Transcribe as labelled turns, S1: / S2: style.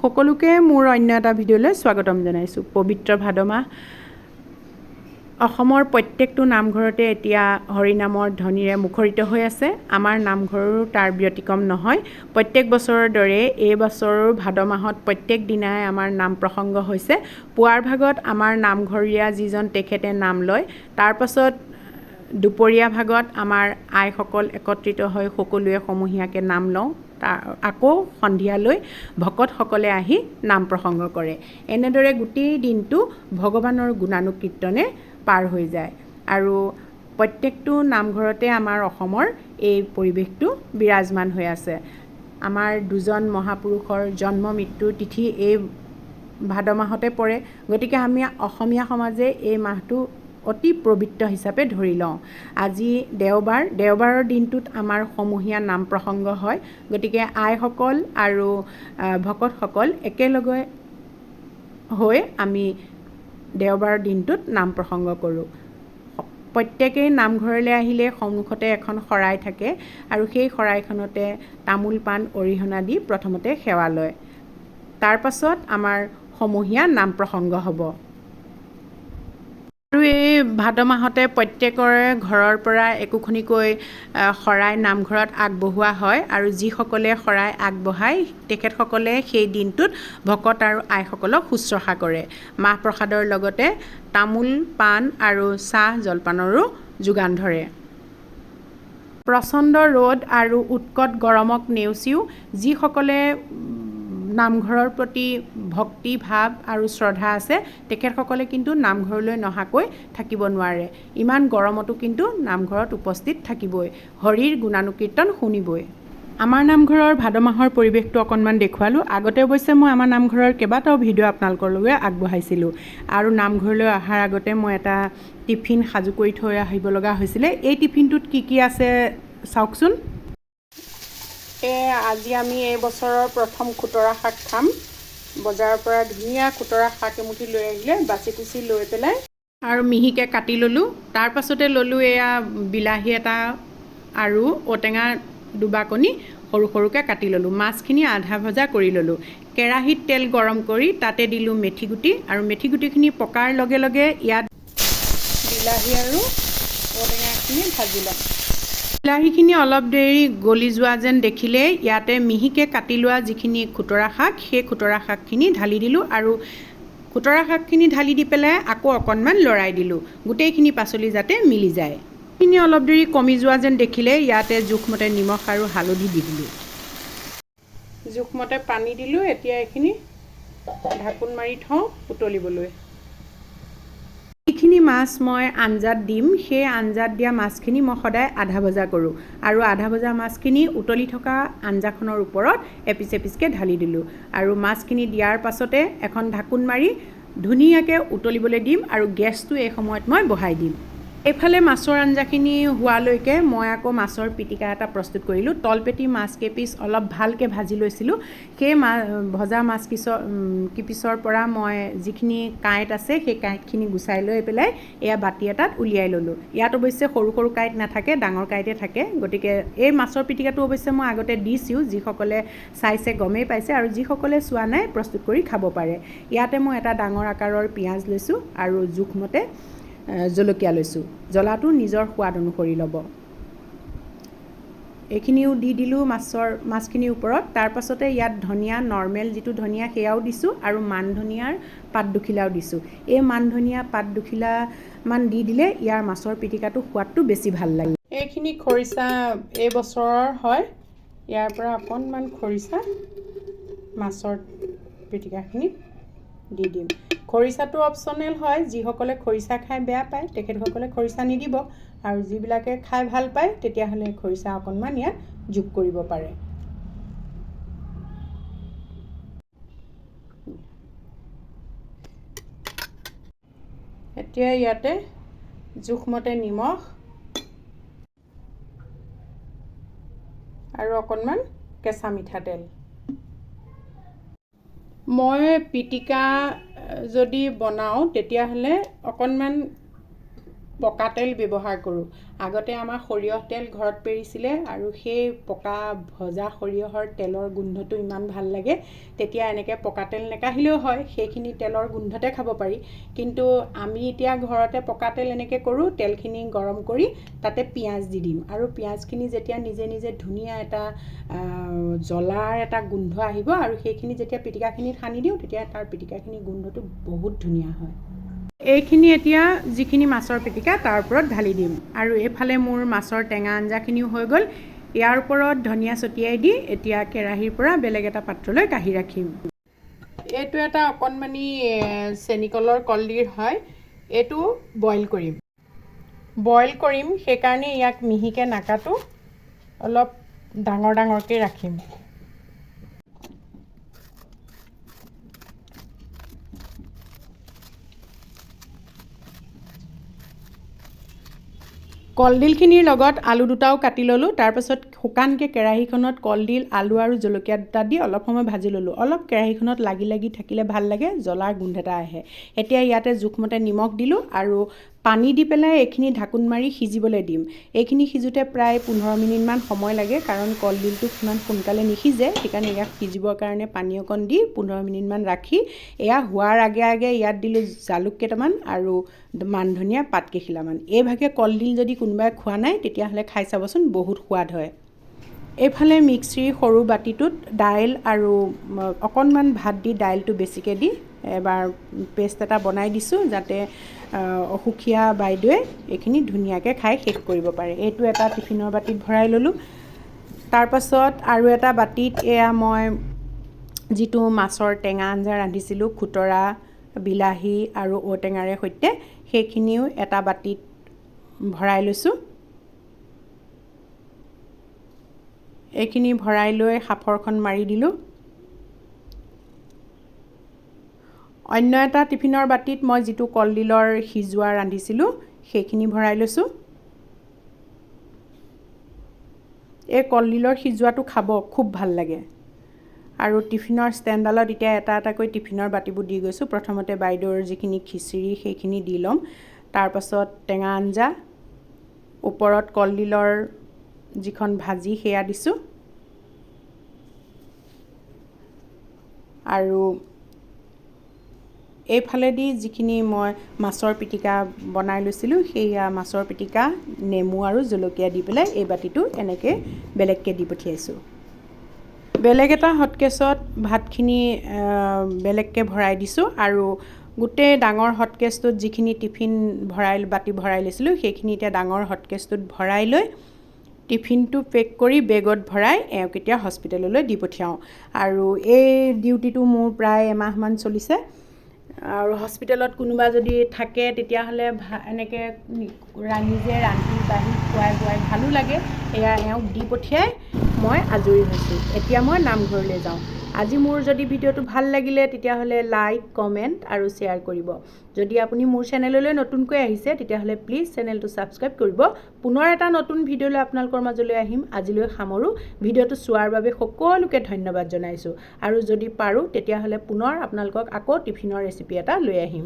S1: সকলোকে মোৰ অন্য এটা ভিডিঅ'লৈ স্বাগতম জনাইছোঁ। পবিত্ৰ ভাদ মাহ অসমৰ প্ৰত্যেকটো নামঘৰতে এতিয়া হৰিনামৰ ধ্বনিৰে মুখৰিত হৈ আছে। আমাৰ নামঘৰৰো তাৰ ব্যতিক্ৰম নহয়। প্ৰত্যেক বছৰৰ দৰে এই বছৰৰ ভাদ মাহত প্ৰত্যেক দিনাই আমাৰ নাম প্ৰসংগ হৈছে। পুৱাৰ ভাগত আমাৰ নামঘৰীয়া যিজন তেখেতে নাম লয়, তাৰ পাছত দুপৰীয়া ভাগত আমাৰ আইসকল একত্ৰিত হৈ সকলোৱে সমূহীয়াকৈ নাম লওঁ। আকৌ সন্ধিয়ালৈ ভকতসকলে আহি নাম প্ৰসংগ কৰে। এনেদৰে গোটেই দিনটো ভগৱানৰ গুণানুকীৰ্তনে পাৰ হৈ যায় আৰু প্ৰত্যেকটো নামঘৰতে আমাৰ অসমৰ এই পৰিৱেশটো বিৰাজমান হৈ আছে। আমাৰ দুজন মহাপুৰুষৰ জন্ম মৃত্যুৰ তিথি এই ভাদ মাহতে পৰে, গতিকে আমি অসমীয়া সমাজে এই মাহটো অতি পবিত্ৰ হিচাপে ধৰি লওঁ। আজি দেওবাৰৰ দিনটোত আমাৰ সমূহীয়া নাম প্ৰসংগ হয়, গতিকে আইসকল আৰু ভকতসকল একেলগে হৈ আমি দেওবাৰৰ দিনটোত নাম প্ৰসংগ কৰোঁ। প্ৰত্যেকেই নামঘৰলৈ আহিলে সন্মুখতে এখন শৰাই থাকে আৰু সেই শৰাইখনতে তামোল পাণ অৰিহণা দি প্ৰথমতে সেৱা লয়। তাৰ পাছত আমাৰ সমূহীয়া নাম প্ৰসংগ হ'ব। আৰু এই ভাদ মাহতে প্ৰত্যেকৰে ঘৰৰ পৰা একোখনিকৈ শৰাই নামঘৰত আগবঢ়োৱা হয় আৰু যিসকলে শৰাই আগবঢ়ায় তেখেতসকলে সেই দিনটোত ভকত আৰু আইসকলক শুশ্ৰূষা কৰে। মাহ প্ৰসাদৰ লগতে তামোল পাণ আৰু চাহ জলপানৰো যোগান ধৰে। প্ৰচণ্ড ৰ'দ আৰু উৎকট গৰমক নেওচিও যিসকলে নামঘৰৰ প্ৰতি ভক্তি ভাৱ আৰু শ্ৰদ্ধা আছে তেখেতসকলে কিন্তু নামঘৰলৈ নহাকৈ থাকিব নোৱাৰে। ইমান গৰমতো কিন্তু নামঘৰত উপস্থিত থাকিবই, হৰিৰ গুণানুকীৰ্তন শুনিবই। আমাৰ নামঘৰৰ ভাদ মাহৰ পৰিৱেশটো অকণমান দেখুৱালোঁ। আগতে অৱশ্যে মই আমাৰ নামঘৰৰ কেইবাটাও ভিডিঅ' আপোনালোকলৈ আগবঢ়াইছিলোঁ আৰু নামঘৰলৈ অহাৰ আগতে মই এটা টিফিন সাজু কৰি থৈ আহিব লগা হৈছিলে। এই টিফিনটোত কি কি আছে চাওকচোন। আজি আমি এই বছৰৰ প্ৰথম খুতৰা শাক খাম। বজাৰৰ পৰা ধুনীয়া খুতৰা শাক এমুঠি লৈ আহিলে, বাচি কুচি লৈ পেলাই আৰু মিহিকৈ কাটি ল'লোঁ। তাৰ পাছতে ল'লোঁ এয়া বিলাহী এটা আৰু ঔটেঙা দুবাকণি সৰু সৰুকৈ কাটি ল'লোঁ। মাছখিনি আধা ভজা কৰি ল'লোঁ। কেৰাহীত তেল গৰম কৰি তাতে দিলোঁ মেথি গুটি আৰু মেথি গুটিখিনি পকাৰ লগে লগে ইয়াত বিলাহী আৰু ঔটেঙাখিনি ভাজি ল'ম। বিলাহীখিনি অলপ দেৰি গলি যোৱা যেন দেখিলে ইয়াতে মিহিকৈ কাটি লোৱা যিখিনি খুতৰা শাক, সেই খুতৰা শাকখিনি ঢালি দিলোঁ আৰু খুতৰা শাকখিনি ঢালি দি পেলাই আকৌ অকণমান লৰাই দিলোঁ, গোটেইখিনি পাচলি যাতে মিলি যায়। এইখিনি অলপ দেৰি কমি যোৱা যেন দেখিলে ইয়াতে জোখমতে নিমখ আৰু হালধি দি দিলোঁ। জোখমতে পানী দিলোঁ। এতিয়া এইখিনি ঢাকোন মাৰি থওঁ উতলিবলৈ। যিখিনি মাছ মই আঞ্জাত দিম সেই আঞ্জাত দিয়া মাছখিনি মই সদায় আধা ভজা কৰোঁ আৰু আধা ভজা মাছখিনি উতলি থকা আঞ্জাখনৰ ওপৰত এপিচ এপিচকৈ ঢালি দিলোঁ আৰু মাছখিনি দিয়াৰ পাছতে এখন ঢাকোন মাৰি ধুনীয়াকৈ উতলিবলৈ দিম আৰু গেছটো এই সময়ত মই বঢ়াই দিম। এইফালে মাছৰ আঞ্জাখিনি হোৱালৈকে মই আকৌ মাছৰ পিটিকা এটা প্ৰস্তুত কৰিলোঁ। তলপেটি মাছ কেইপিচ অলপ ভালকৈ ভাজি লৈছিলোঁ। সেই ভজা মাছ কিপিচৰ পৰা মই যিখিনি কাঁইট আছে সেই কাঁইটখিনি গুচাই লৈ পেলাই এয়া বাতি এটাত উলিয়াই ল'লোঁ। ইয়াত অৱশ্যে সৰু সৰু কাঁইট নাথাকে, ডাঙৰ কাঁইটে থাকে। গতিকে এই মাছৰ পিটিকাটো অৱশ্যে মই আগতে দিছোঁ, যিসকলে চাইছে গমেই পাইছে আৰু যিসকলে চোৱা নাই প্ৰস্তুত কৰি খাব পাৰে। ইয়াতে মই এটা ডাঙৰ আকাৰৰ পিঁয়াজ লৈছোঁ আৰু জোখমতে জলকীয়া লৈছোঁ। জ্বলাটো নিজৰ সোৱাদ অনুসৰি ল'ব। এইখিনিও দি দিলোঁ মাছখিনিৰ ওপৰত। তাৰ পাছতে ইয়াত ধনিয়া, নৰ্মেল যিটো ধনিয়া সেয়াও দিছোঁ আৰু মান ধনিয়াৰ পাত দুখিলাও দিছোঁ। এই মান ধনিয়া পাত দুখিলামান দি দিলে ইয়াৰ মাছৰ পিটিকাটো সোৱাদটো বেছি ভাল লাগে। এইখিনি খৰিচা এই বছৰৰ হয়, ইয়াৰ পৰা অকণমান খৰিচা মাছৰ পিটিকাখিনিত দি দিম। খৰিচাটো অপশ্যনেল হয়, যিসকলে খৰিচা খাই বেয়া পায় তেখেতসকলে খৰিচা নিদিব আৰু যিবিলাকে খাই ভাল পায় তেতিয়াহ'লে খৰিচা অকণমান ইয়াত যোগ কৰিব পাৰে। এতিয়া ইয়াতে জোখমতে নিমখ আৰু অকণমান কেঁচা মিঠাতেল। মই পিটিকা যদি বনাওঁ তেতিয়াহ'লে অকণমান পকা তেল ব্যৱহাৰ কৰোঁ। আগতে আমাৰ সৰিয়হ তেল ঘৰত পেৰিছিলে আৰু সেই পকা ভজা সৰিয়হৰ তেলৰ গোন্ধটো ইমান ভাল লাগে। তেতিয়া এনেকৈ পকা তেল নেকাঢ়িলেও হয়, সেইখিনি তেলৰ গোন্ধতে খাব পাৰি। কিন্তু আমি এতিয়া ঘৰতে পকা তেল এনেকৈ কৰোঁ, তেলখিনি গৰম কৰি তাতে পিঁয়াজ দি দিম আৰু পিঁয়াজখিনি যেতিয়া নিজে নিজে ধুনীয়া এটা জ্বলাৰ এটা গোন্ধ আহিব আৰু সেইখিনি যেতিয়া পিটিকাখিনিত সানি দিওঁ তেতিয়া তাৰ পিটিকাখিনিৰ গোন্ধটো বহুত ধুনীয়া হয়। এইখিনি এতিয়া যিখিনি মাছৰ পিটিকা তাৰ ওপৰত ঢালি দিম আৰু এইফালে মোৰ মাছৰ টেঙা আঞ্জাখিনিও হৈ গ'ল। ইয়াৰ ওপৰত ধনিয়া ছটিয়াই দি এতিয়া কেৰাহীৰ পৰা বেলেগ এটা পাত্ৰলৈ কাঢ়ি ৰাখিম। এইটো এটা অকণমানি চেনিকলৰ কলডিল হয়। এইটো বইল কৰিম সেইকাৰণে ইয়াক মিহিকৈ নাকাটো, অলপ ডাঙৰ ডাঙৰকৈ ৰাখিম। কলডিলখিনিৰ লগত আলু দুটাও কাটি ল'লোঁ। তাৰপাছত শুকানকৈ কেৰাহীখনত কলডিল, আলু আৰু জলকীয়া দুটা দি অলপ সময় ভাজি ল'লোঁ। অলপ কেৰাহীখনত লাগি লাগি থাকিলে ভাল লাগে, জ্বলাৰ গোন্ধ এটা আহে। এতিয়া ইয়াতে জোখমতে নিমখ দিলোঁ আৰু পানী দি পেলাই এইখিনি ঢাকোন মাৰি সিজিবলৈ দিম। এইখিনি সিজোতে প্ৰায় 15 মিনিটমান সময় লাগে, কাৰণ কলডিলটো সিমান সোনকালে নিসিজে। সেইকাৰণে ইয়াক সিজিবৰ কাৰণে পানী অকণ দি 15 মিনিটমান ৰাখি এয়া হোৱাৰ আগে আগে ইয়াত দিলোঁ জালুক কেইটামান আৰু মান ধনিয়া পাত কেইখিলামান। এইভাগে কলডিল যদি কোনোবাই খোৱা নাই তেতিয়াহ'লে খাই চাবচোন, বহুত সোৱাদ হয়। এইফালে মিক্সিৰ সৰু বাতিটোত দাইল আৰু অকণমান ভাত দি দাইলটো বেছিকৈ দি এবাৰ পেষ্ট এটা বনাই দিছোঁ, যাতে অসুখীয়া বাইদেৱে এইখিনি ধুনীয়াকৈ খাই শেষ কৰিব পাৰে। এইটো এটা টিফিনৰ বাতিত ভৰাই ল'লোঁ। তাৰপাছত আৰু এটা বাতিত এয়া মই যিটো মাছৰ টেঙা আঞ্জা ৰান্ধিছিলোঁ, খুতৰা, বিলাহী আৰু ঔটেঙাৰে সৈতে, সেইখিনিও এটা বাতিত ভৰাই লৈছোঁ। এইখিনি ভৰাই লৈ সাঁফৰখন মাৰি দিলোঁ। অন্য এটা টিফিনৰ বাতিত মই যিটো কলডিলৰ সিজোৱা ৰান্ধিছিলোঁ সেইখিনি ভৰাই লৈছোঁ। এই কলডিলৰ সিজোৱাটো খাব খুব ভাল লাগে। আৰু টিফিনৰ ষ্টেণ্ডডালত এতিয়া এটা এটাকৈ টিফিনৰ বাতিবোৰ দি গৈছোঁ। প্ৰথমতে বাইদেউৰ যিখিনি খিচিৰি সেইখিনি দি ল'ম, তাৰপাছত টেঙা আঞ্জা, ওপৰত কলডিলৰ যিখন ভাজি সেয়া দিছোঁ আৰু এইফালেদি যিখিনি মই মাছৰ পিটিকা বনাই লৈছিলোঁ সেয়া মাছৰ পিটিকা নেমু আৰু জলকীয়া দি পেলাই এই বাতিটো এনেকৈ বেলেগকৈ দি পঠিয়াইছোঁ। বেলেগ এটা হটকেছত ভাতখিনি বেলেগকৈ ভৰাই দিছোঁ আৰু গোটেই ডাঙৰ হটকেছটোত যিখিনি টিফিন বাতি ভৰাই লৈছিলোঁ সেইখিনি এতিয়া ডাঙৰ হটকেছটোত ভৰাই লৈ টিফিনটো পেক কৰি বেগত ভৰাই এওঁক এতিয়া হস্পিটেললৈ দি পঠিয়াওঁ। আৰু এই ডিউটিটো মোৰ প্ৰায় এমাহমান চলিছে। আৰু হস্পিটেলত কোনোবা যদি থাকে তেতিয়াহ'লে এনেকৈ নিজে ৰান্ধি বাঢ়ি খুৱাই বোৱাই ভালো লাগে। এয়া এওঁক দি পঠিয়াই মই আজৰি হৈছোঁ। এতিয়া মই নামঘৰলৈ যাওঁ। আজি মোৰ যদি ভিডিঅ'টো ভাল লাগিলে তেতিয়াহ'লে লাইক, কমেণ্ট আৰু শ্বেয়াৰ কৰিব। যদি আপুনি মোৰ চেনেললৈ নতুনকৈ আহিছে তেতিয়াহ'লে প্লিজ চেনেলটো ছাবস্ক্ৰাইব কৰিব। পুনৰ এটা নতুন ভিডিঅ' লৈ আপোনালোকৰ মাজলৈ আহিম। আজিলৈ সামৰোঁ। ভিডিঅ'টো চোৱাৰ বাবে সকলোকে ধন্যবাদ জনাইছোঁ আৰু যদি পাৰোঁ তেতিয়াহ'লে পুনৰ আপোনালোকক আকৌ টিফিনৰ ৰেচিপি এটা লৈ আহিম।